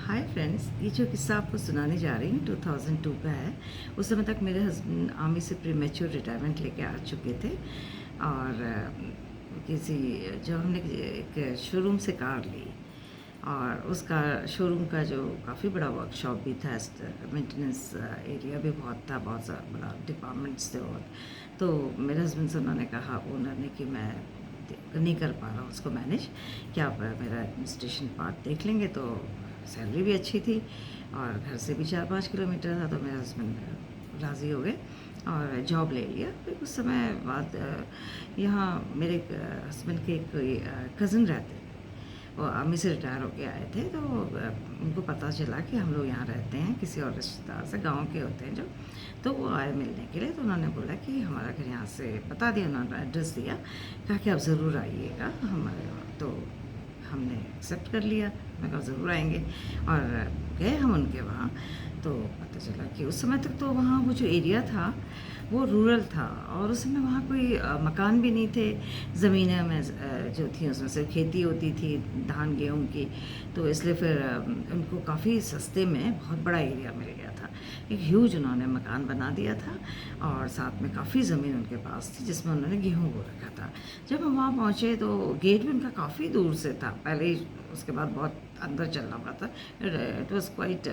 Hi friends, ये जो किस्सा आपको सुनाने जा रही हूँ 2002 का है। उस समय तक मेरे हस्बैंड आर्मी से प्रीमेच्योर रिटायरमेंट लेके आ चुके थे और किसी जो हमने एक शोरूम से कार ली और उसका शोरूम का जो काफ़ी बड़ा वर्कशॉप भी था, मेंटेनेंस एरिया भी बहुत था, बहुत बड़ा डिपार्टमेंट्स थे। और तो मेरे हस्बैंड से उन्होंने कहा ओनर ने कि मैं नहीं कर पा रहा हूँ उसको मैनेज, क्या आप मेरा एडमिनिस्ट्रेशन पार्ट देख लेंगे। तो सैलरी भी अच्छी थी और घर से भी 4-5 किलोमीटर था, तो मेरे हस्बैंड राज़ी हो गए और जॉब ले लिया। फिर कुछ समय बाद यहाँ मेरे हस्बैंड के कोई कज़न रहते थे, वो आर्मी से रिटायर होके आए थे। तो उनको पता चला कि हम लोग यहाँ रहते हैं, किसी और रिश्तेदार से, गांव के होते हैं जो। तो वो आए मिलने के लिए, तो उन्होंने बोला कि हमारा घर यहाँ से, बता दिया, उन्होंने एड्रेस दिया, कहा कि आप ज़रूर आइएगा हमारे वहाँ। तो हमने एक्सेप्ट कर लिया, मैं कहा ज़रूर आएंगे और गए हम उनके वहाँ। तो पता चला कि उस समय तक तो वहाँ वो जो एरिया था वो रूरल था और उस समय वहाँ कोई मकान भी नहीं थे। ज़मीनें में जो थी उसमें सिर्फ खेती होती थी, धान गेहूँ की। तो इसलिए फिर उनको काफ़ी सस्ते में बहुत बड़ा एरिया मिल गया था। एक ह्यूज उन्होंने मकान बना दिया था और साथ में काफ़ी ज़मीन उनके पास थी जिसमें उन्होंने गेहूँ बो रखा था। जब हम वहाँ पहुँचे तो गेट भी उनका काफ़ी दूर से था, पहले ही उसके बाद बहुत अंदर चलना पड़ा था। It was quite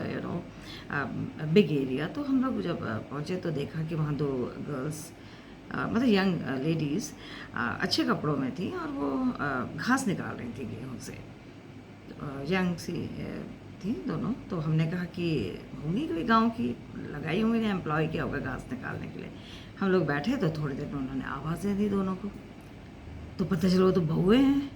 big area. तो हम लोग जब पहुँचे तो देखा कि वहाँ दो गर्ल्स, मतलब यंग लेडीज़, अच्छे कपड़ों में थी और वो घास निकाल रही थी गेहूँ से। यंग सी थी दोनों। तो हमने कहा कि होंगी कोई गांव की, लगाई होंगी, एम्प्लॉय किया होगा घास निकालने के लिए। हम लोग बैठे तो थोड़ी देर में उन्होंने आवाज़ें दी दोनों को। तो पता चला वो तो बहुए हैं।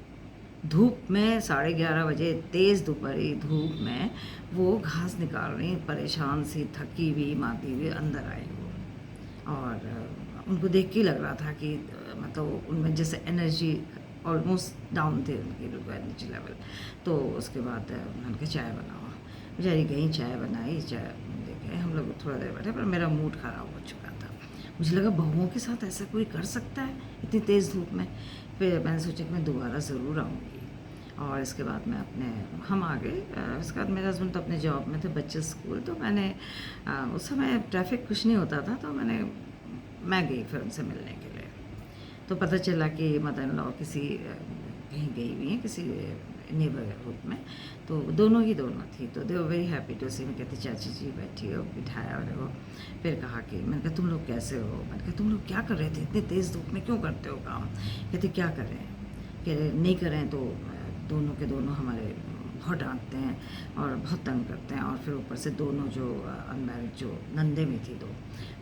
धूप में 11:30 बजे, तेज़ दोपहरी धूप में वो घास निकाल रही, परेशान सी, थकी हुई, माती हुई अंदर आई वो। और उनको देख के लग रहा था कि मतलब उनमें जैसे एनर्जी ऑलमोस्ट डाउन थे, उनकी बिल्कुल एनर्जी लेवल। तो उसके बाद उन्होंने कहा चाय बनाओ। बेचारी गई, चाय बनाई, चाय लेके हम लोग थोड़ा देर बैठे, पर मेरा मूड ख़राब हो चुका था। मुझे लगा बहुओं के साथ ऐसा कोई कर सकता है इतनी तेज़ धूप में। फिर मैंने सोचा कि मैं दोबारा ज़रूर आऊँगी। और इसके बाद मैं अपने, हम आ गए। इसके बाद मेरे हस्बैंड तो अपने जॉब में थे, बच्चे स्कूल। तो मैंने उस समय ट्रैफिक कुछ नहीं होता था, तो मैं गई फिर उनसे मिलने के लिए। तो पता चला कि मदर इन लॉ किसी कहीं गई हुई हैं, किसी नेबरहुड में। तो दोनों ही दोनों थी। तो दे वर वेरी हैप्पी टू सी। मैं कहती चाची जी बैठी हो, बिठाया और वो। फिर कहा कि, मैंने कहा तुम लोग कैसे हो, मैंने कहा तुम लोग क्या कर रहे थे इतनी तेज़ धूप में, क्यों करते हो काम। कहते क्या करें, कि नहीं करें तो दोनों के दोनों हमारे बहुत डांटते हैं और बहुत तंग करते हैं। और फिर ऊपर से दोनों जो अनमैरिड जो नंदे में थी दो,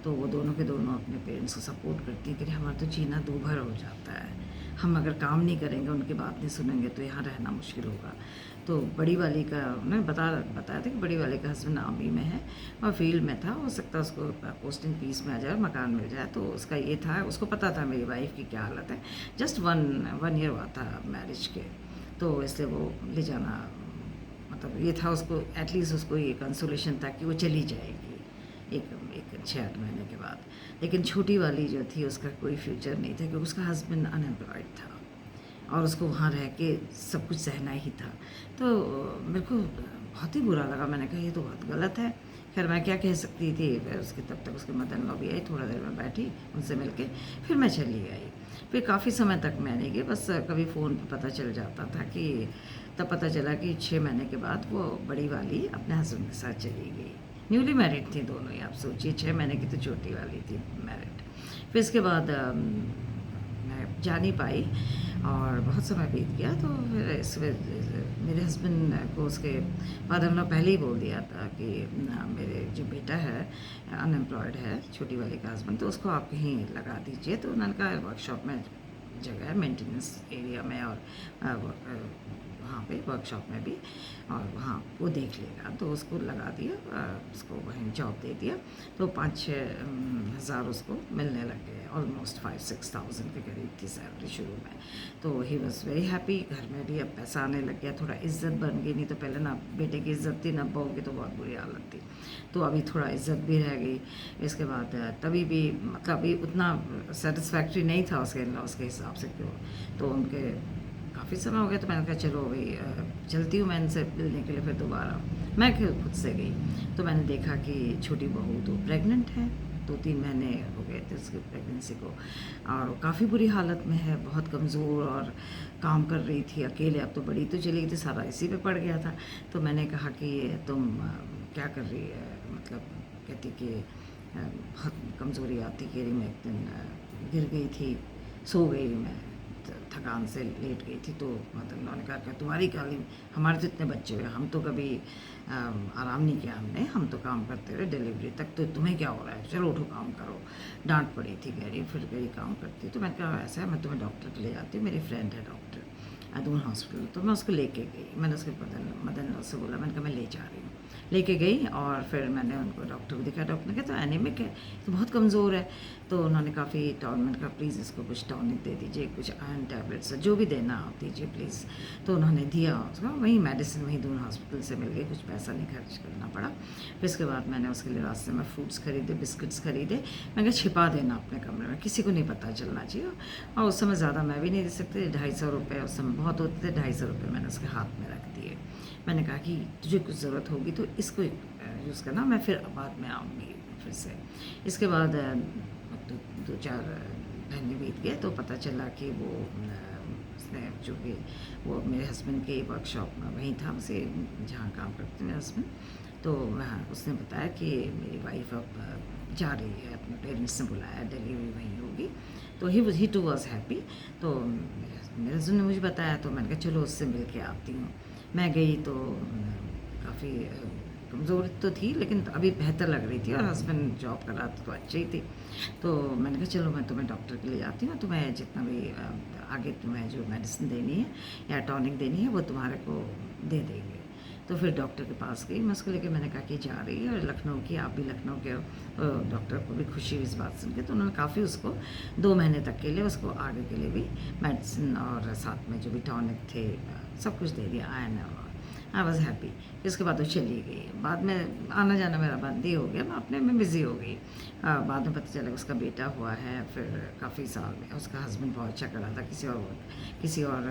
तो वो दोनों के दोनों अपने पेरेंट्स को सपोर्ट करती हैं कि हमारा तो जीना दूभर हो जाता है, हम अगर काम नहीं करेंगे, उनकी बात नहीं सुनेंगे तो यहाँ रहना मुश्किल होगा। तो बड़ी वाली का उन्होंने बताया था कि बड़ी वाली का हस्बैंड आर्मी में है और फील्ड में था, हो सकता है उसको पोस्टिंग पीस में आ जाए, मकान मिल जाए। तो उसका ये था, उसको पता था मेरी वाइफ की क्या हालत है। जस्ट वन ईयर हुआ था मैरिज के, तो इसलिए वो ले जाना, मतलब ये था उसको, एटलीस्ट उसको ये कंसोलेशन था कि वो चली जाएगी एक 6-8 महीने के बाद। लेकिन छोटी वाली जो थी उसका कोई फ्यूचर नहीं था, क्योंकि उसका हस्बैंड अनएम्प्लॉयड था और उसको वहाँ रह के सब कुछ सहना ही था। तो मेरे को बहुत ही बुरा लगा। मैंने कहा ये तो बहुत गलत है। खैर मैं क्या कह सकती थी। फिर उसके तब तक उसके मदर इन लॉ भी आई, थोड़ा देर में बैठी, उनसे मिल के फिर मैं चली आई। फिर काफ़ी समय तक मैं नहीं गई, बस कभी फ़ोन पर पता चल जाता था कि, तब पता चला कि 6 महीने के बाद वो बड़ी वाली अपने हस्बैंड के साथ चली गई। न्यूली मैरिड थी दोनों ही, आप सोचिए, 6 महीने की तो छोटी वाली थी मैरिड। फिर इसके बाद मैं जा नहीं पाई और बहुत समय बीत गया। तो फिर मेरे हस्बैंड को उसके बाद हम लोग पहले ही बोल दिया था कि मेरे जो बेटा है अनएम्प्लॉयड है, छोटी वाली का हस्बैंड, तो उसको आप कहीं लगा दीजिए। तो उन्होंने कहा वर्कशॉप में जगह है, मेंटेनेंस एरिया में, और वहाँ पे वर्कशॉप में भी, और वहाँ वो देख लेगा। तो उसको लगा दिया, उसको वहीं जॉब दे दिया। तो 5-6 हज़ार उसको मिलने लग गए, ऑलमोस्ट 5-6 थाउजेंड के करीब थी सैलरी शुरू में। तो ही वॉज़ वेरी हैप्पी। घर में भी अब पैसा आने लग गया, थोड़ा इज्जत बन गई। नहीं तो पहले ना बेटे की इज्जत थी, ना बहू की, तो बहुत बुरी हालत थी। तो अभी थोड़ा इज्जत भी रह गई। इसके बाद तभी भी मतलब अभी उतना सेटिस्फैक्ट्री नहीं था उसके इन लॉज के हिसाब से, क्यों, तो उनके काफ़ी समय हो गया, तो मैंने कहा चलो भाई चलती हूँ मैं इनसे मिलने के लिए फिर दोबारा। मैं खुद से गई, तो मैंने देखा कि छोटी बहू तो प्रेग्नेंट है, 2-3 महीने हो गए थे उसकी प्रेगनेंसी को, और काफ़ी बुरी हालत में है, बहुत कमज़ोर, और काम कर रही थी अकेले। अब तो बड़ी तो चली गई थी, सारा इसी पे पड़ गया था। तो मैंने कहा कि तुम क्या कर रही है, मतलब कहती कि बहुत कमज़ोरी आती, कह रही मैं एक दिन गिर गई थी, सो गई मैं, थकान से लेट गई थी। तो मतलब उन्होंने कहा कि तुम्हारी काली, हमारे तो इतने बच्चे हुए, हम तो कभी आराम नहीं किया हमने, हम तो काम करते रहे डिलीवरी तक, तो तुम्हें क्या हो रहा है, चलो उठो काम करो। डांट पड़ी थी, कह रही फिर कहीं काम करती। तो मैंने कहा ऐसा है, मैं तुम्हें डॉक्टर के ले जाती हूँ, मेरी फ्रेंड है डॉक्टर अदून हॉस्पिटल। तो मैं उसको लेके गई, मैंने उसके मदन से बोला, मैंने कहा मैं ले जा रही हूँ, लेके गई। और फिर मैंने उनको डॉक्टर को दिखाया, डॉक्टर ने कहा तो एनीमिक है, तो बहुत कमज़ोर है। तो उन्होंने काफ़ी टॉनिक का, प्लीज़ इसको कुछ टॉनिक दे दीजिए, कुछ आयरन टैबलेट्स जो भी देना आप दीजिए प्लीज़। तो उन्होंने दिया उसको, वहीं मेडिसिन वहीं दून हॉस्पिटल से मिल गई, कुछ पैसा नहीं खर्च करना पड़ा। फिर उसके बाद मैंने उसके लिए रास्ते में फ्रूट्स खरीदे, बिस्किट्स खरीदे। मैं कहा छिपा देना अपने कमरे में, किसी को नहीं पता चलना चाहिए। और उस समय ज़्यादा मैं भी नहीं दे सकती, 250 रुपये उस समय बहुत होते थे, 250 रुपये मैंने उसके हाथ में रख दिए। मैंने कहा कि तुझे कुछ ज़रूरत होगी तो इसको यूज़ करना, मैं फिर बाद में आऊँगी फिर से। इसके बाद 2-4 महीने बीत गए, तो पता चला कि वो उसने जो कि वो मेरे हस्बैंड के वर्कशॉप में वहीं था, उसे जहाँ काम करते थे मेरे हस्बैंड। तो वहाँ उसने बताया कि मेरी वाइफ अब जा रही है, अपने पेरेंट्स ने बुलाया, डिलीवरी वहीं होगी। तो ही टू वॉज हैप्पी। तो मेरे हस्बैंड ने मुझे बताया, तो मैंने कहा चलो उससे मिल के आती हूँ। मैं गई तो काफ़ी कमज़ोर तो थी, लेकिन अभी बेहतर लग रही थी, और हस्बैंड जॉब कर रहा था तो अच्छी ही थी। तो मैंने कहा चलो मैं तुम्हें डॉक्टर के लिए जाती हूँ, तुम्हें जितना भी आगे तुम्हें जो मेडिसिन देनी है या टॉनिक देनी है वो तुम्हारे को दे देंगे। तो फिर डॉक्टर के पास गई मैं उसको लेके, मैंने कहा कि जा रही है, और लखनऊ की, आप भी लखनऊ के हो। डॉक्टर को भी खुशी हुई इस बात सुन के, तो उन्होंने काफ़ी उसको 2 महीने तक के लिए, उसको आगे के लिए भी मेडिसिन और साथ में जो भी टॉनिक थे सब कुछ दे दिया, आयरन, और आई वॉज़ हैप्पी। फिर उसके बाद वो चली गई, बाद में आना जाना मेरा बंद ही हो गया, मैं अपने में बिज़ी हो गई। बाद में पता चला उसका बेटा हुआ है, फिर काफ़ी साल में उसका हस्बैंड बहुत अच्छा कर रहा था, किसी और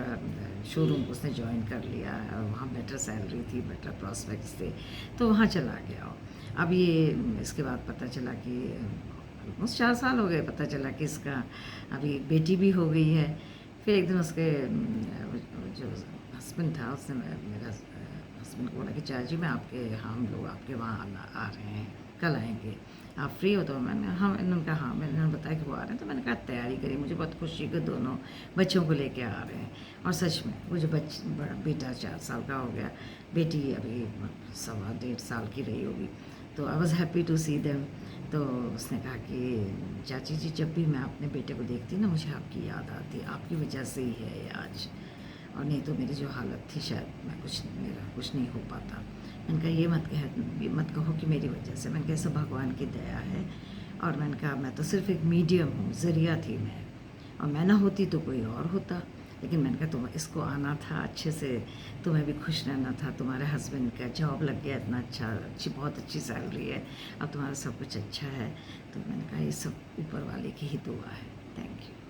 शोरूम को उसने ज्वाइन कर लिया, और वहाँ बेटर सैलरी थी, बेटर प्रॉस्पेक्ट्स थे, तो वहाँ चला गया। अब ये इसके बाद पता चला कि ऑलमोस्ट 4 साल हो गए, पता चला कि इसका अभी बेटी भी हो गई है। फिर एक दिन उसके जो हस्बैंड था, उसने मेरा हस्बैंड को बोला कि चाचा जी मैं आपके, हम लोग आपके वहाँ आ रहे हैं, कल आएंगे, आप फ्री हो? तो मैंने हाँ, इन्होंने कहा हाँ, मैंने बताया कि वो आ रहे हैं। तो मैंने कहा तैयारी करी, मुझे बहुत खुशी कि दोनों बच्चों को लेके आ रहे हैं। और सच में वो जो बड़ा बेटा 4 साल का हो गया, बेटी अभी 1.25 साल की रही होगी। तो I was happy to see them. तो उसने कहा कि चाची जी जब भी मैं अपने बेटे को देखती ना, मुझे आपकी याद आती, आपकी वजह से ही है ये आज, और नहीं तो मेरी जो हालत थी शायद मेरा कुछ नहीं हो पाता। मैंने कहा ये मत कहो कि मेरी वजह से, मैंने कहा सब भगवान की दया है। और मैंने कहा मैं तो सिर्फ एक मीडियम हूँ, ज़रिया थी मैं, और मैं ना होती तो कोई और होता। लेकिन मैंने कहा तुम इसको आना था अच्छे से, तुम्हें भी खुश रहना था, तुम्हारे हस्बैंड का जॉब लग गया इतना अच्छा, बहुत अच्छी सैलरी है, अब तुम्हारा सब कुछ अच्छा है। तो मैंने कहा ये सब ऊपर वाले की ही दुआ है। Thank you.